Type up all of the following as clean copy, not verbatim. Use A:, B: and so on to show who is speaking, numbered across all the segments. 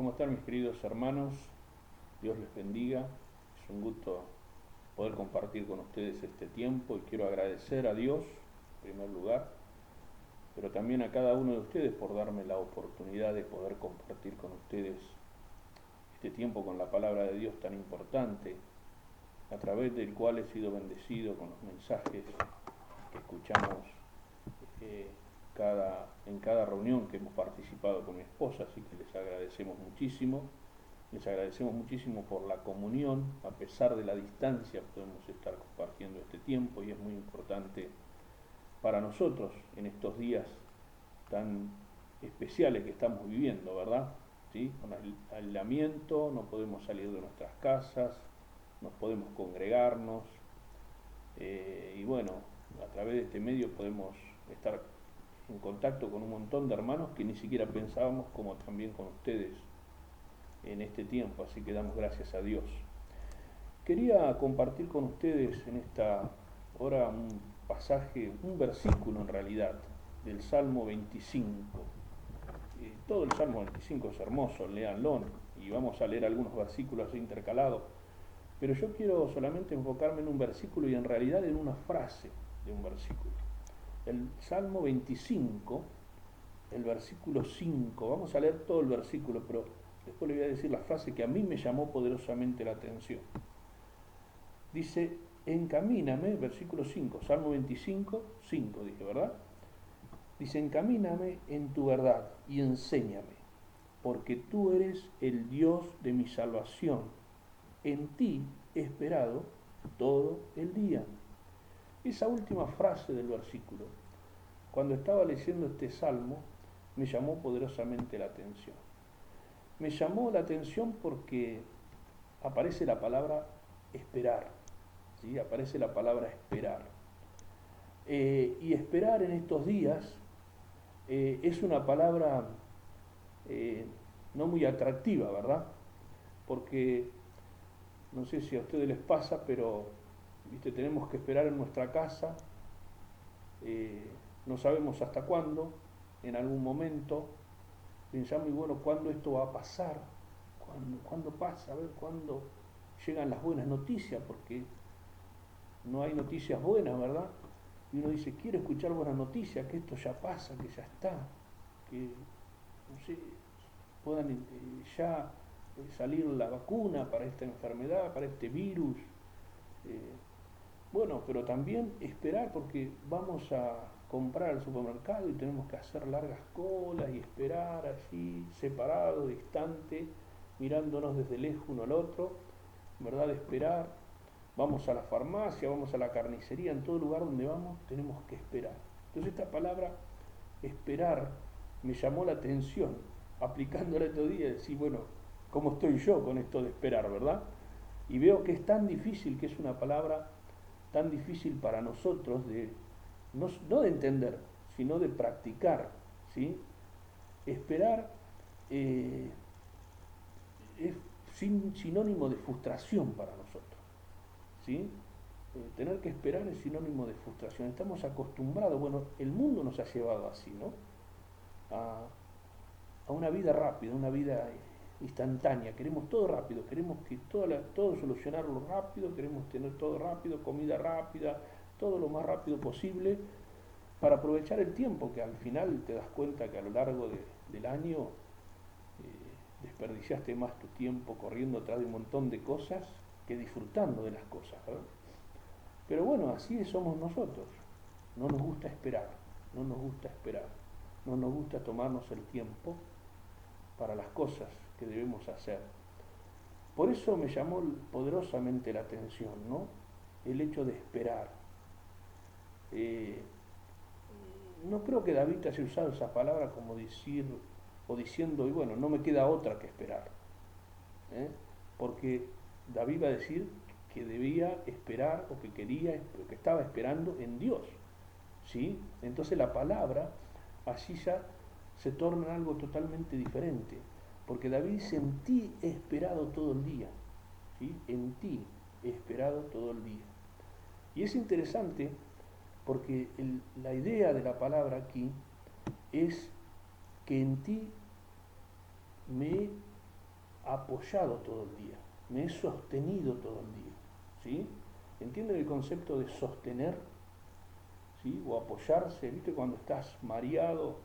A: ¿Cómo están mis queridos hermanos? Dios les bendiga. Es un gusto poder compartir con ustedes este tiempo y quiero agradecer a Dios en primer lugar, pero también a cada uno de ustedes por darme la oportunidad de poder compartir con ustedes este tiempo con la palabra de Dios tan importante, a través del cual he sido bendecido con los mensajes que escuchamos eh, en cada reunión que hemos participado con mi esposa, así que les agradecemos muchísimo. Les agradecemos muchísimo por la comunión, a pesar de la distancia podemos estar compartiendo este tiempo y es muy importante para nosotros en estos días tan especiales que estamos viviendo, ¿verdad? ¿Sí? Con aislamiento, no podemos salir de nuestras casas, no podemos congregarnos y bueno, a través de este medio podemos estar en contacto con un montón de hermanos que ni siquiera pensábamos, como también con ustedes en este tiempo, así que damos gracias a Dios. Quería compartir con ustedes en esta hora un pasaje, un versículo en realidad, del Salmo 25. Todo el Salmo 25 es hermoso, léanlo, y vamos a leer algunos versículos intercalados, pero yo quiero solamente enfocarme en un versículo y en realidad en una frase de un versículo. El Salmo 25, el versículo 5, vamos a leer todo el versículo, pero después le voy a decir la frase que a mí me llamó poderosamente la atención. Dice, encamíname, versículo 5, Salmo 25, 5 dije, ¿verdad? Dice, encamíname en tu verdad y enséñame, porque tú eres el Dios de mi salvación. En ti he esperado todo el día. Esa última frase del versículo, cuando estaba leyendo este salmo, me llamó poderosamente la atención. Me llamó la atención porque aparece la palabra esperar, ¿sí? Aparece la palabra esperar. Y esperar en estos días es una palabra eh, no muy atractiva, ¿verdad? Porque no sé si a ustedes les pasa, pero ¿viste? Tenemos que esperar en nuestra casa, eh, no sabemos hasta cuándo, en algún momento, pensamos, y bueno, ¿cuándo esto va a pasar? ¿Cuándo pasa? A ver, ¿cuándo llegan las buenas noticias? Porque no hay noticias buenas, ¿verdad? Y uno dice, quiero escuchar buenas noticias, que esto ya pasa, que ya está, que, no sé, puedan ya salir la vacuna para esta enfermedad, para este virus. Eh, bueno, pero también esperar porque vamos a comprar al supermercado y tenemos que hacer largas colas y esperar allí, separado, distante, mirándonos desde lejos uno al otro, ¿verdad? Esperar. Vamos a la farmacia, vamos a la carnicería, en todo lugar donde vamos tenemos que esperar. Entonces esta palabra esperar me llamó la atención, aplicándola estos días, decir, bueno, ¿cómo estoy yo con esto de esperar, verdad? Y veo que es tan difícil, que es una palabra tan difícil para nosotros de, no de entender, sino de practicar, ¿sí? Esperar eh, es sinónimo de frustración para nosotros, ¿sí? Tener que esperar es sinónimo de frustración. Estamos acostumbrados, bueno, el mundo nos ha llevado así, ¿no? A, a una vida rápida, una vida instantánea. Queremos todo rápido, queremos que todo solucionarlo rápido, queremos tener todo rápido, comida rápida, todo lo más rápido posible para aprovechar el tiempo que al final te das cuenta que a lo largo del año desperdiciaste más tu tiempo corriendo atrás de un montón de cosas que disfrutando de las cosas, ¿verdad? Pero bueno, así somos nosotros. No nos gusta esperar, no nos gusta esperar, no nos gusta tomarnos el tiempo para las cosas que debemos hacer. Por eso me llamó poderosamente la atención, ¿no? El hecho de esperar. Eh, no creo que David haya usado esa palabra como decir o diciendo, y bueno, no me queda otra que esperar. ¿Eh? Porque David va a decir que debía esperar o que quería, que estaba esperando en Dios. ¿Sí? Entonces la palabra así ya se torna en algo totalmente diferente. Porque David dice, en ti he esperado todo el día. ¿Sí? En ti he esperado todo el día. Y es interesante porque la idea de la palabra aquí es que en ti me he apoyado todo el día, me he sostenido todo el día. ¿Sí? ¿Entienden el concepto de sostener? ¿Sí? O apoyarse, ¿viste? Cuando estás mareado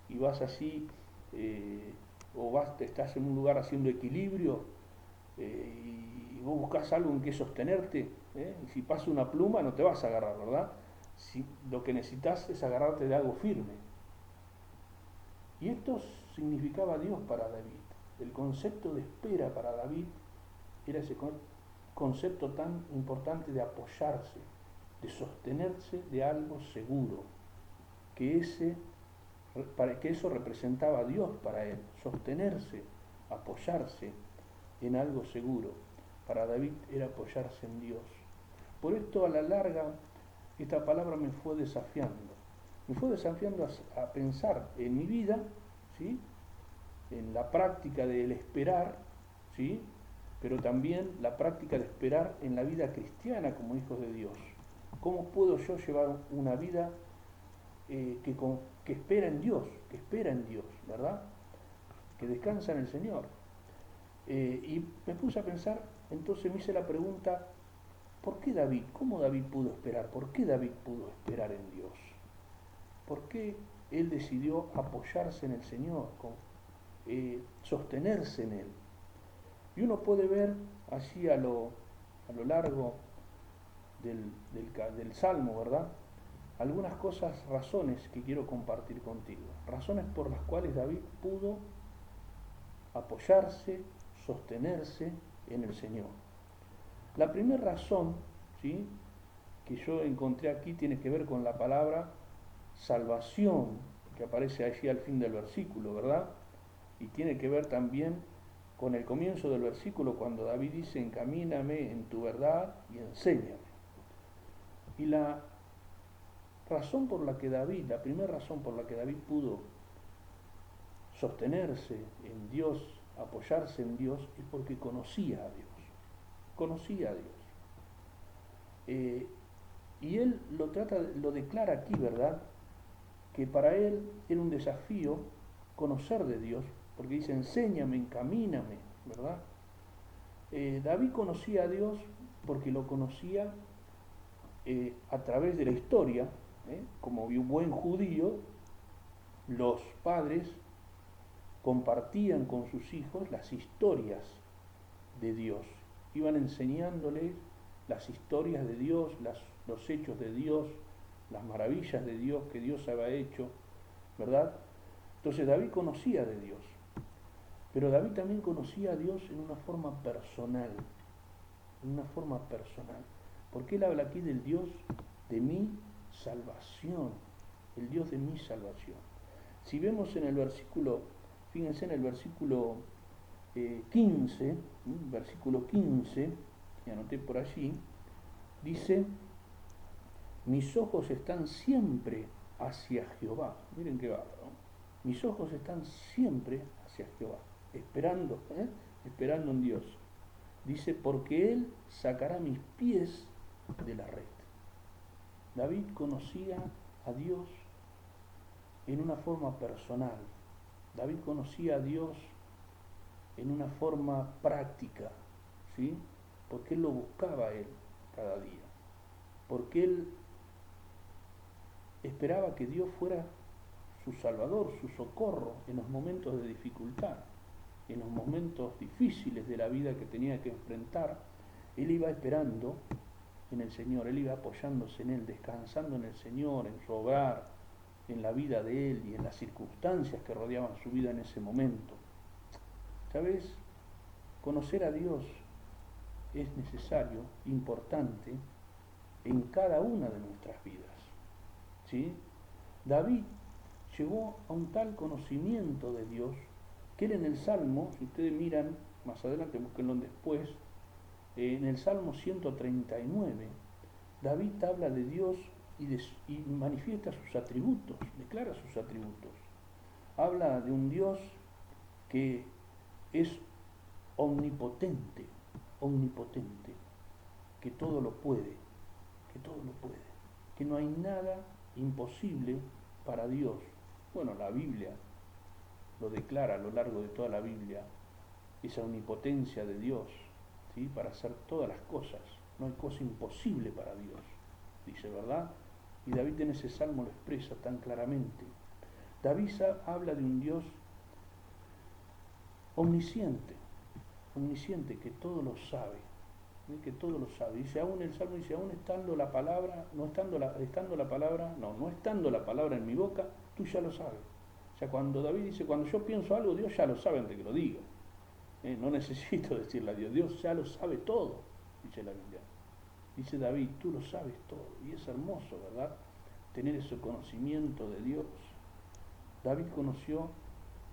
A: y vas así, estás en un lugar haciendo equilibrio, y vos buscas algo en que sostenerte, y si pasa una pluma no te vas a agarrar, ¿verdad? Si, lo que necesitas es agarrarte de algo firme. Y esto significaba Dios para David. El concepto de espera para David era ese concepto tan importante de apoyarse, de sostenerse de algo seguro, que, que eso representaba a Dios para él, sostenerse, apoyarse en algo seguro. Para David era apoyarse en Dios. Por esto a la larga esta palabra me fue desafiando a pensar en mi vida, ¿sí? En la práctica del esperar, ¿sí? Pero también la práctica de esperar en la vida cristiana como hijos de Dios. ¿Cómo puedo yo llevar una vida que espera en Dios, ¿verdad? Que descansa en el Señor? Y me puse a pensar, entonces me hice la pregunta, ¿por qué David? ¿Cómo David pudo esperar? ¿Por qué David pudo esperar en Dios? ¿Por qué él decidió apoyarse en el Señor, sostenerse en Él? Y uno puede ver así a lo largo del Salmo, ¿verdad? Algunas cosas, razones que quiero compartir contigo. Razones por las cuales David pudo apoyarse, sostenerse en el Señor. La primera razón, ¿sí?, que yo encontré aquí tiene que ver con la palabra salvación, que aparece allí al fin del versículo, ¿verdad? Y tiene que ver también con el comienzo del versículo cuando David dice, encamíname en tu verdad y enséñame. Y la primera razón por la que David pudo sostenerse en Dios, apoyarse en Dios, es porque conocía a Dios. Conocía a Dios. Y él lo declara aquí, ¿verdad? Que para él era un desafío conocer de Dios, porque dice, enséñame, encamíname, ¿verdad? David conocía a Dios porque lo conocía a través de la historia, como un buen judío, los padres compartían con sus hijos las historias de Dios, iban enseñándoles las historias de Dios, los hechos de Dios, las maravillas de Dios que Dios había hecho, ¿verdad? Entonces David conocía de Dios, pero David también conocía a Dios en una forma personal, porque él habla aquí del Dios de mi salvación, el Dios de mi salvación. Si vemos en el versículo, fíjense en el versículo 15, versículo 15, que anoté por allí, dice, mis ojos están siempre hacia Jehová. Miren qué bárbaro. Mis ojos están siempre hacia Jehová, esperando en Dios. Dice, porque Él sacará mis pies de la red. David conocía a Dios en una forma personal. David conocía a Dios en una forma práctica, ¿sí? Porque él lo buscaba a Él cada día. Porque él esperaba que Dios fuera su salvador, su socorro en los momentos de dificultad, en los momentos difíciles de la vida que tenía que enfrentar. Él iba esperando en el Señor, él iba apoyándose en Él, descansando en el Señor, en su hogar, en la vida de Él y en las circunstancias que rodeaban su vida en ese momento. ¿Sabes? Conocer a Dios es necesario, importante, en cada una de nuestras vidas. ¿Sí? David llegó a un tal conocimiento de Dios que él en el Salmo, si ustedes miran más adelante, búsquenlo después, en el Salmo 139, David habla de Dios y manifiesta sus atributos, declara sus atributos. Habla de un Dios que es omnipotente, que todo lo puede, que no hay nada imposible para Dios. Bueno, la Biblia lo declara a lo largo de toda la Biblia, esa omnipotencia de Dios, ¿sí? Para hacer todas las cosas. No hay cosa imposible para Dios, dice, ¿verdad? Y David en ese salmo lo expresa tan claramente. David habla de un Dios omnisciente, omnisciente, que todo lo sabe, ¿sí? Que todo lo sabe. Dice, aún el salmo dice, aún estando la palabra, no estando la palabra en mi boca, tú ya lo sabes. O sea, cuando David dice, cuando yo pienso algo, Dios ya lo sabe antes que lo diga. No necesito decirle a Dios, Dios ya lo sabe todo, dice la Biblia. Dice David, tú lo sabes todo. Y es hermoso, ¿verdad? Tener ese conocimiento de Dios. David conoció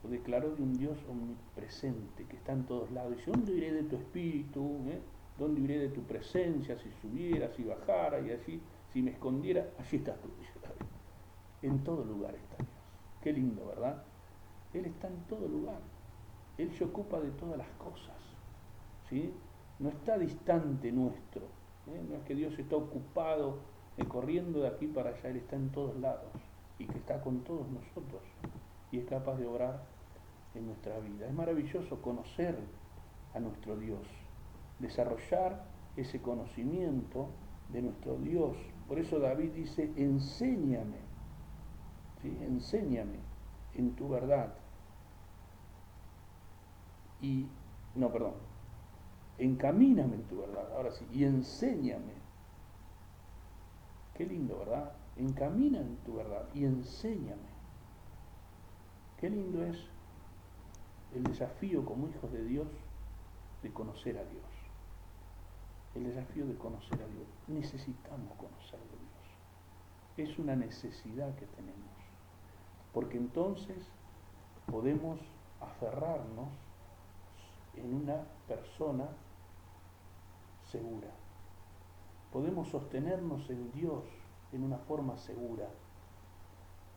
A: o declaró de un Dios omnipresente, que está en todos lados. Dice, ¿dónde iré de tu espíritu? ¿Dónde iré de tu presencia? Si subiera, si bajara, y así, si me escondiera, allí estás tú, dice David. En todo lugar está Dios. Qué lindo, ¿verdad? Él está en todo lugar. Él se ocupa de todas las cosas, ¿sí? No está distante nuestro, no es que Dios está ocupado corriendo de aquí para allá. Él está en todos lados y que está con todos nosotros y es capaz de obrar en nuestra vida. Es maravilloso conocer a nuestro Dios, desarrollar ese conocimiento de nuestro Dios. Por eso David dice, enséñame, ¿sí? Enséñame en tu verdad. Y, no, perdón, encamíname en tu verdad, ahora sí, y enséñame. Qué lindo, ¿verdad? Encamina en tu verdad y enséñame. Qué lindo es el desafío como hijos de Dios de conocer a Dios. El desafío de conocer a Dios. Necesitamos conocer a Dios. Es una necesidad que tenemos. Porque entonces podemos aferrarnos en una persona segura. Podemos sostenernos en Dios en una forma segura.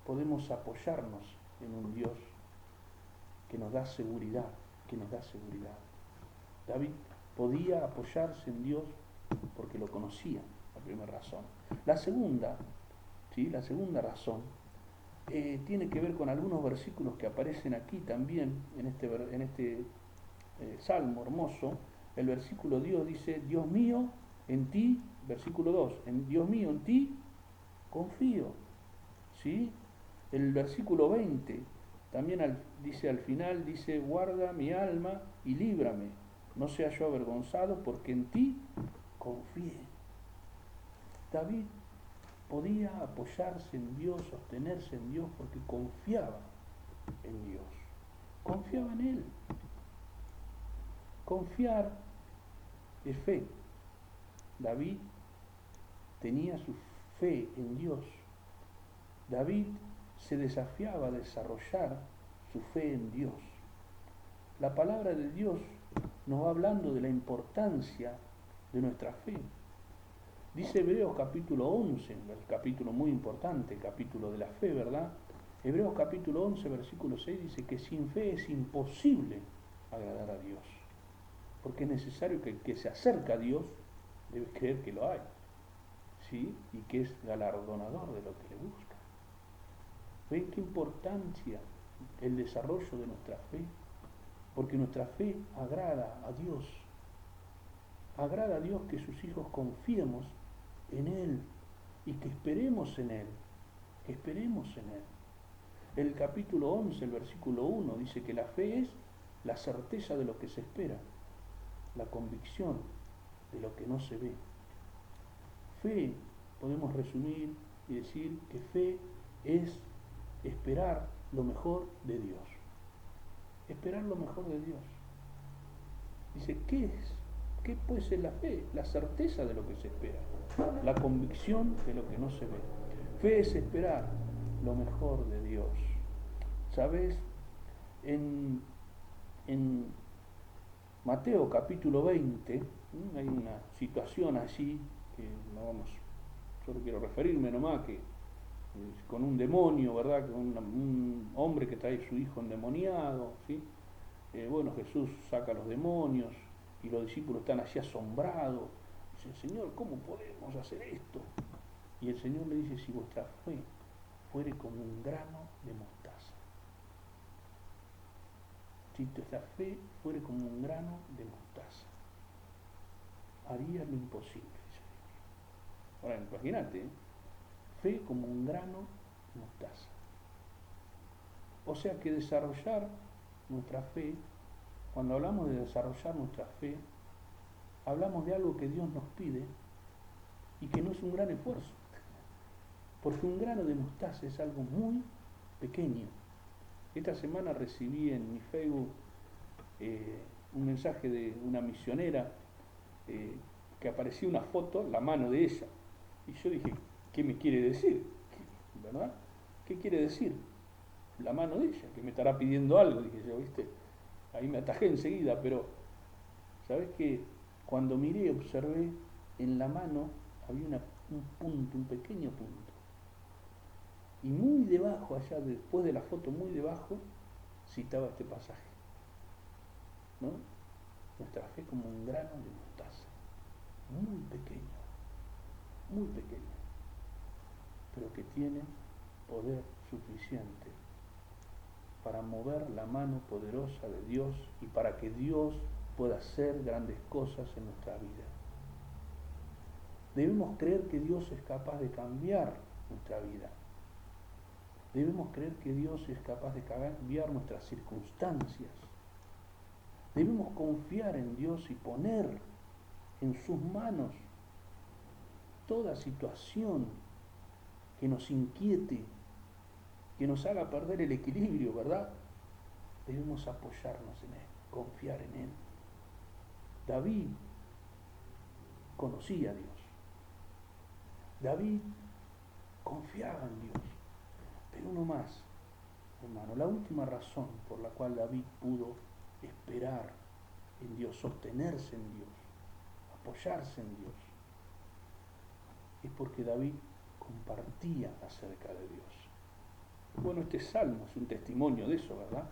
A: Podemos apoyarnos en un Dios que nos da seguridad, que nos da seguridad. David podía apoyarse en Dios porque lo conocía, la primera razón. La segunda, ¿sí? La segunda razón tiene que ver con algunos versículos que aparecen aquí también, en este salmo hermoso. El versículo Dios dice, Dios mío, en ti, versículo 2, Dios mío, en ti confío, ¿sí? El versículo 20 también dice al final, dice, guarda mi alma y líbrame, no sea yo avergonzado, porque en ti confié. David podía apoyarse en Dios, sostenerse en Dios, porque confiaba en Dios, confiaba en Él. Confiar es fe. David tenía su fe en Dios. David se desafiaba a desarrollar su fe en Dios. La palabra de Dios nos va hablando de la importancia de nuestra fe. Dice Hebreos capítulo 11, el capítulo muy importante, el capítulo de la fe, ¿verdad? Hebreos capítulo 11, versículo 6 dice que sin fe es imposible agradar a Dios. Porque es necesario que el que se acerca a Dios debe creer que lo hay, ¿sí? Y que es galardonador de lo que le busca. ¿Ven qué importancia el desarrollo de nuestra fe? Porque nuestra fe agrada a Dios. Agrada a Dios que sus hijos confiemos en Él y que esperemos en Él. Que esperemos en Él. El capítulo 11, el versículo 1, dice que la fe es la certeza de lo que se espera, la convicción de lo que no se ve. Fe, podemos resumir y decir que fe es esperar lo mejor de Dios. Esperar lo mejor de Dios. Dice, ¿qué es? ¿Qué puede ser la fe? La certeza de lo que se espera, la convicción de lo que no se ve. Fe es esperar lo mejor de Dios. ¿Sabes? En Mateo capítulo 20, hay una situación allí que no vamos, solo quiero referirme nomás, que con un demonio, ¿verdad? Con un hombre que trae a su hijo endemoniado, ¿sí? Bueno, Jesús saca a los demonios y los discípulos están así asombrados. Dicen, Señor, ¿cómo podemos hacer esto? Y el Señor le dice, si vuestra fe fuere como un grano de mostaza. si esta fe fuera como un grano de mostaza, haría lo imposible, dice Dios. Ahora, imagínate, fe como un grano de mostaza. O sea que desarrollar nuestra fe, cuando hablamos de desarrollar nuestra fe, hablamos de algo que Dios nos pide y que no es un gran esfuerzo. Porque un grano de mostaza es algo muy pequeño. Esta semana recibí en mi Facebook un mensaje de una misionera que aparecía una foto, la mano de ella. Y yo dije, ¿qué me quiere decir? ¿Verdad? ¿Qué quiere decir? La mano de ella, que me estará pidiendo algo, dije yo, ¿viste? Ahí me atajé enseguida, pero ¿sabes qué? Cuando miré, observé, en la mano había un punto, un pequeño punto. Y muy debajo, allá después de la foto, muy debajo, citaba este pasaje, ¿no? Nuestra fe como un grano de mostaza, muy pequeño, pero que tiene poder suficiente para mover la mano poderosa de Dios y para que Dios pueda hacer grandes cosas en nuestra vida. Debemos creer que Dios es capaz de cambiar nuestra vida. Debemos creer que Dios es capaz de cambiar nuestras circunstancias. Debemos confiar en Dios y poner en sus manos toda situación que nos inquiete, que nos haga perder el equilibrio, ¿verdad? Debemos apoyarnos en Él, confiar en Él. David conocía a Dios. David confiaba en Dios. Pero uno más, hermano, la última razón por la cual David pudo esperar en Dios, sostenerse en Dios, apoyarse en Dios, es porque David compartía acerca de Dios. Bueno, este salmo es un testimonio de eso, ¿verdad?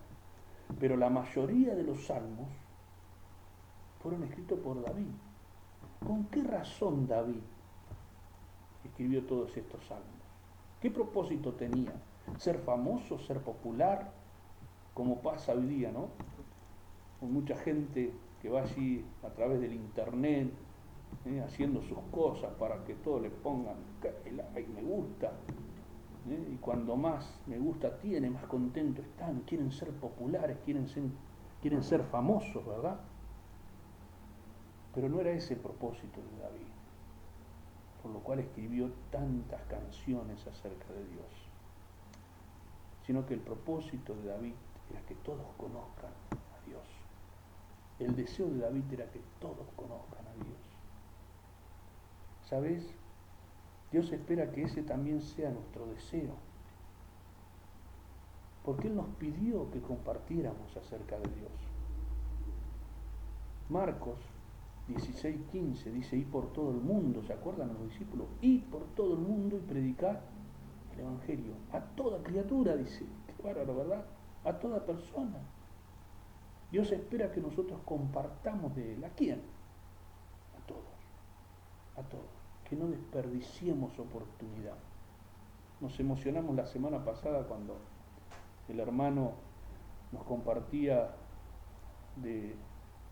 A: Pero la mayoría de los salmos fueron escritos por David. ¿Con qué razón David escribió todos estos salmos? ¿Qué propósito tenía? ¿Ser famoso, ser popular? Como pasa hoy día, ¿no? Con mucha gente que va allí a través del internet, haciendo sus cosas para que todos le pongan like, me gusta. Y cuando más me gusta tiene, más contento están. Quieren ser populares, quieren ser famosos, ¿verdad? Pero no era ese el propósito de David, por lo cual escribió tantas canciones acerca de Dios, sino que el propósito de David era que todos conozcan a Dios. El deseo de David era que todos conozcan a Dios. ¿Sabes? Dios espera que ese también sea nuestro deseo, porque Él nos pidió que compartiéramos acerca de Dios. Marcos 16:15 dice, ir por todo el mundo, ¿se acuerdan los discípulos? Ir por todo el mundo y predicar el Evangelio a toda criatura, dice. Qué bárbaro, ¿verdad? A toda persona. Dios espera que nosotros compartamos de Él. ¿A quién? A todos, que no desperdiciemos oportunidad. Nos emocionamos la semana pasada cuando el hermano nos compartía de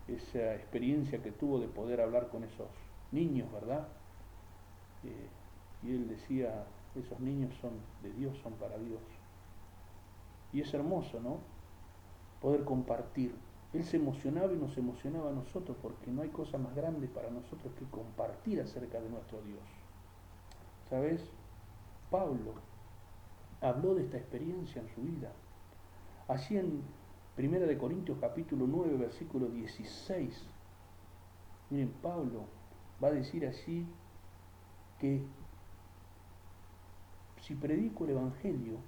A: esa experiencia que tuvo de poder hablar con esos niños, ¿verdad? Y él decía, esos niños son de Dios, son para Dios. Y es hermoso, ¿no? Poder compartir. Él se emocionaba y nos emocionaba a nosotros, porque no hay cosa más grande para nosotros que compartir acerca de nuestro Dios. ¿Sabes? Pablo habló de esta experiencia en su vida. Allí en 1 Corintios capítulo 9, versículo 16, miren, Pablo va a decir allí que si predico el Evangelio,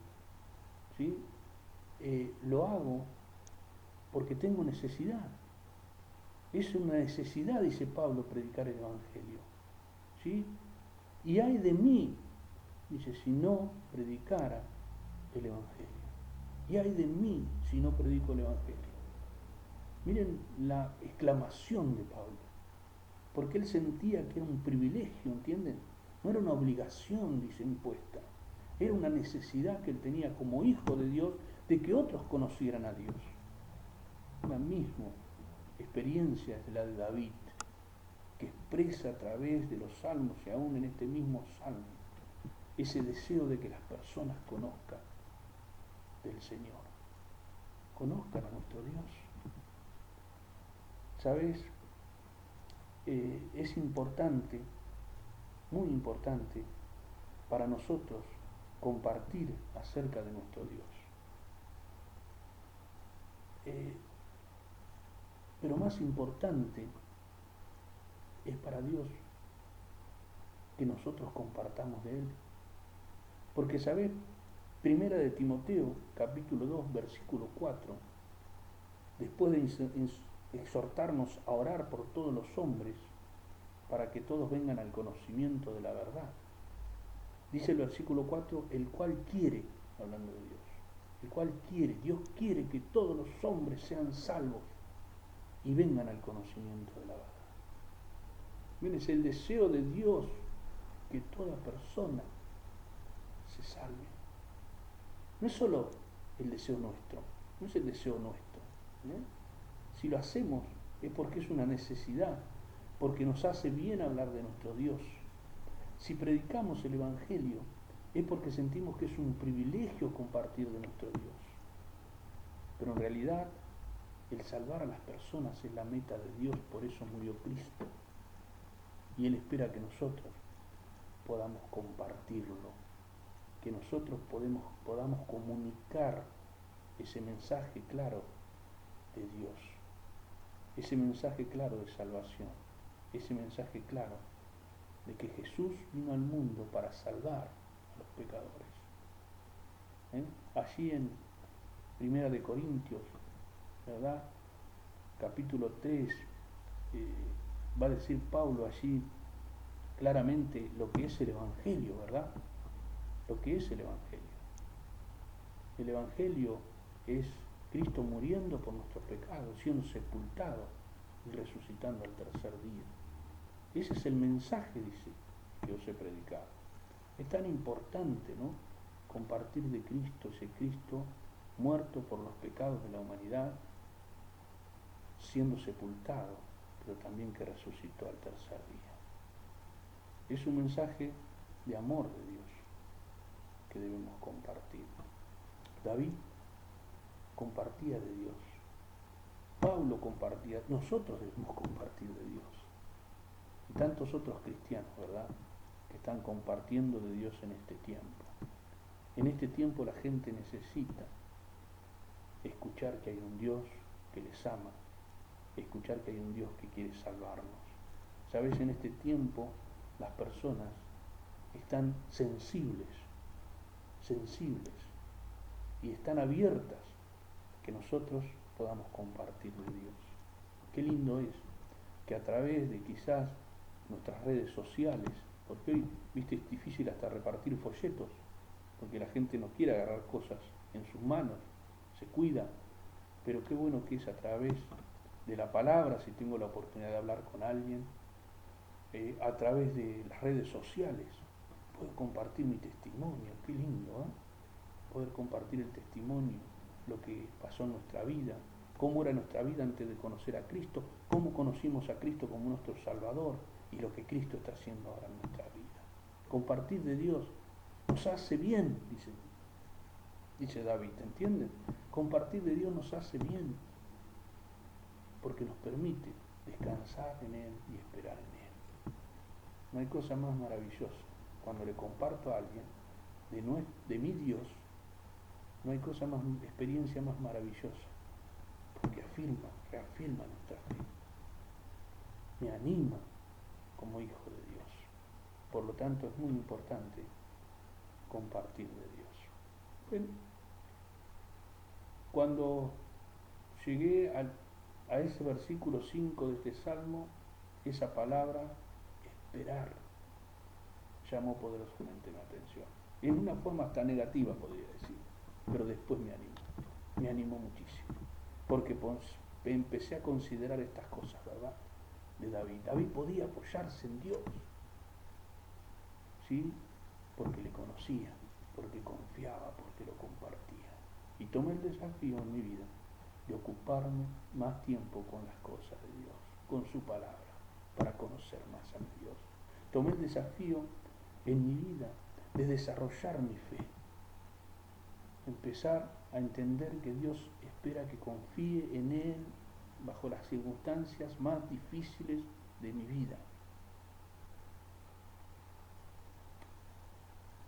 A: ¿sí? Lo hago porque tengo necesidad. Es una necesidad, dice Pablo, predicar el Evangelio, ¿sí? Y ay de mí, dice, si no predicara el Evangelio. Y ay de mí si no predico el Evangelio. Miren la exclamación de Pablo, porque él sentía que era un privilegio, ¿entienden? No era una obligación, dice, impuesta. Era una necesidad que él tenía como hijo de Dios de que otros conocieran a Dios. la misma experiencia es la de David, que expresa a través de los salmos y aún en este mismo salmo ese deseo de que las personas conozcan del Señor, conozcan a nuestro Dios. ¿Sabes? Es importante, muy importante, para nosotros compartir acerca de nuestro Dios. Pero más importante es para Dios que nosotros compartamos de Él. Porque, ¿sabes? Primera de Timoteo, capítulo 2, versículo 4, después de exhortarnos a orar por todos los hombres, para que todos vengan al conocimiento de la verdad. Dice el versículo 4, el cual quiere, hablando de Dios, el cual quiere, Dios quiere que todos los hombres sean salvos y vengan al conocimiento de la verdad. Bien, es el deseo de Dios que toda persona se salve. No es solo el deseo nuestro, no es el deseo nuestro. Si lo hacemos es porque es una necesidad, porque nos hace bien hablar de nuestro Dios. Si predicamos el Evangelio es porque sentimos que es un privilegio compartir de nuestro Dios. Pero en realidad el salvar a las personas es la meta de Dios, por eso murió Cristo. Y Él espera que nosotros podamos compartirlo, que nosotros podamos comunicar ese mensaje claro de Dios, ese mensaje claro de salvación, ese mensaje claro de que Jesús vino al mundo para salvar a los pecadores. Allí en Primera de Corintios, ¿verdad? Capítulo 3, va a decir Pablo allí claramente lo que es el Evangelio, ¿verdad? Lo que es el Evangelio. El Evangelio es Cristo muriendo por nuestros pecados, siendo sepultado y resucitando al tercer día. Ese es el mensaje, dice, que os he predicado. Es tan importante, ¿no?, compartir de Cristo, ese Cristo muerto por los pecados de la humanidad, siendo sepultado, pero también que resucitó al tercer día. Es un mensaje de amor de Dios que debemos compartir. David compartía de Dios. Pablo compartía, nosotros debemos compartir de Dios. Y tantos otros cristianos, ¿verdad?, que están compartiendo de Dios en este tiempo. En este tiempo la gente necesita escuchar que hay un Dios que les ama, escuchar que hay un Dios que quiere salvarnos. Sabes, en este tiempo las personas están sensibles y están abiertas que nosotros podamos compartir de Dios. Qué lindo es que a través de quizás nuestras redes sociales, porque hoy, viste, es difícil hasta repartir folletos, porque la gente no quiere agarrar cosas en sus manos, se cuida, pero qué bueno que es a través de la palabra, si tengo la oportunidad de hablar con alguien, a través de las redes sociales, puedo compartir mi testimonio, qué lindo, poder compartir el testimonio, lo que pasó en nuestra vida, cómo era nuestra vida antes de conocer a Cristo, cómo conocimos a Cristo como nuestro Salvador y lo que Cristo está haciendo ahora en nuestra vida. Compartir de Dios nos hace bien, dice David, ¿entienden? Compartir de Dios nos hace bien, porque nos permite descansar en Él y esperar en Él. No hay cosa más maravillosa. Cuando le comparto a alguien de mi Dios, no hay cosa más, experiencia más maravillosa, porque reafirma nuestra fe, me anima como hijo de Dios. Por lo tanto, es muy importante compartir de Dios. Bueno, cuando llegué a ese versículo 5 de este salmo, esa palabra, esperar, llamó poderosamente mi atención. En una forma hasta negativa, podría decir, pero después me animó muchísimo, porque empecé a considerar estas cosas, ¿verdad?, de David. David podía apoyarse en Dios, ¿sí?, porque le conocía, porque confiaba, porque lo compartía. Y tomé el desafío en mi vida de ocuparme más tiempo con las cosas de Dios, con su palabra, para conocer más a mi Dios. Tomé el desafío en mi vida de desarrollar mi fe, empezar a entender que Dios espera que confíe en Él bajo las circunstancias más difíciles de mi vida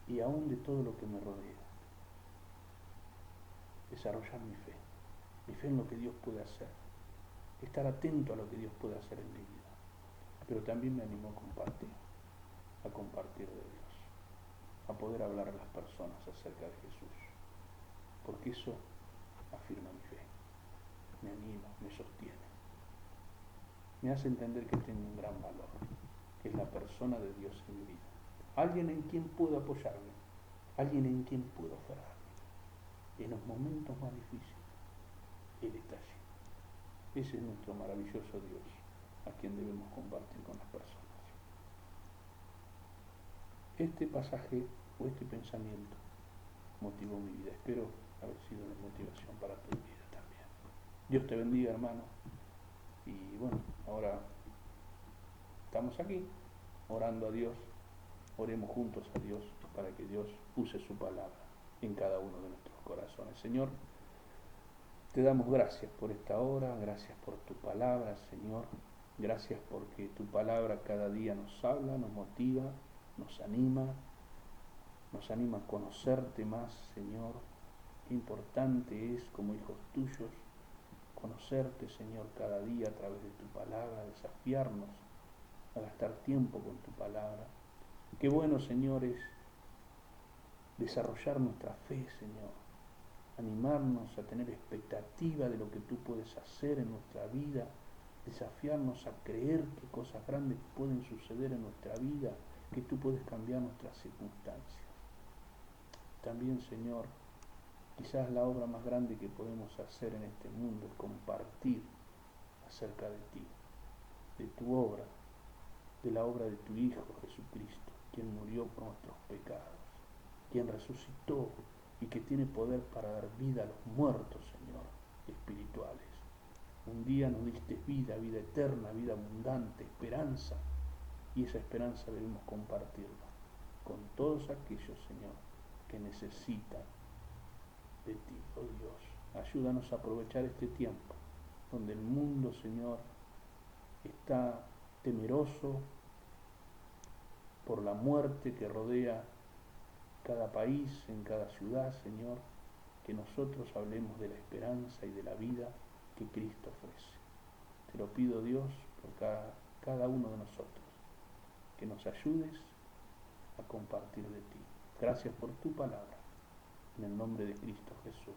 A: y aún de todo lo que me rodea. Desarrollar mi fe en lo que Dios puede hacer, estar atento a lo que Dios puede hacer en mi vida, pero también me animó a compartir de Dios, a poder hablar a las personas acerca de Jesús, porque eso afirma mi fe, me anima, me sostiene, me hace entender que tengo un gran valor, que es la persona de Dios en mi vida, alguien en quien puedo apoyarme, alguien en quien puedo aferrarme. En los momentos más difíciles, Él está allí. Ese es nuestro maravilloso Dios, a quien debemos compartir con las personas. Este pasaje o este pensamiento motivó mi vida. Espero haber sido una motivación para tu vida también. Dios te bendiga, hermano. Y bueno, ahora estamos aquí, orando a Dios. Oremos juntos a Dios para que Dios use su palabra en cada uno de nuestros corazones. Señor, te damos gracias por esta hora, gracias por tu palabra, Señor. Gracias porque tu palabra cada día nos habla, nos motiva, nos anima a conocerte más, Señor. Qué importante es, como hijos tuyos, conocerte, Señor, cada día a través de tu palabra, desafiarnos a gastar tiempo con tu palabra. Qué bueno, Señor, es desarrollar nuestra fe, Señor. Animarnos a tener expectativa de lo que tú puedes hacer en nuestra vida, desafiarnos a creer que cosas grandes pueden suceder en nuestra vida, que tú puedes cambiar nuestras circunstancias. También, Señor, quizás la obra más grande que podemos hacer en este mundo es compartir acerca de ti, de tu obra, de la obra de tu Hijo Jesucristo, quien murió por nuestros pecados, quien resucitó y que tiene poder para dar vida a los muertos, Señor, espirituales. Un día nos diste vida, vida eterna, vida abundante, esperanza, y esa esperanza debemos compartirla con todos aquellos, Señor, que necesitan de ti, oh Dios. Ayúdanos a aprovechar este tiempo, donde el mundo, Señor, está temeroso por la muerte que rodea cada país, en cada ciudad, Señor, que nosotros hablemos de la esperanza y de la vida que Cristo ofrece. Te lo pido, Dios, por cada uno de nosotros, que nos ayudes a compartir de ti. Gracias por tu palabra, en el nombre de Cristo Jesús.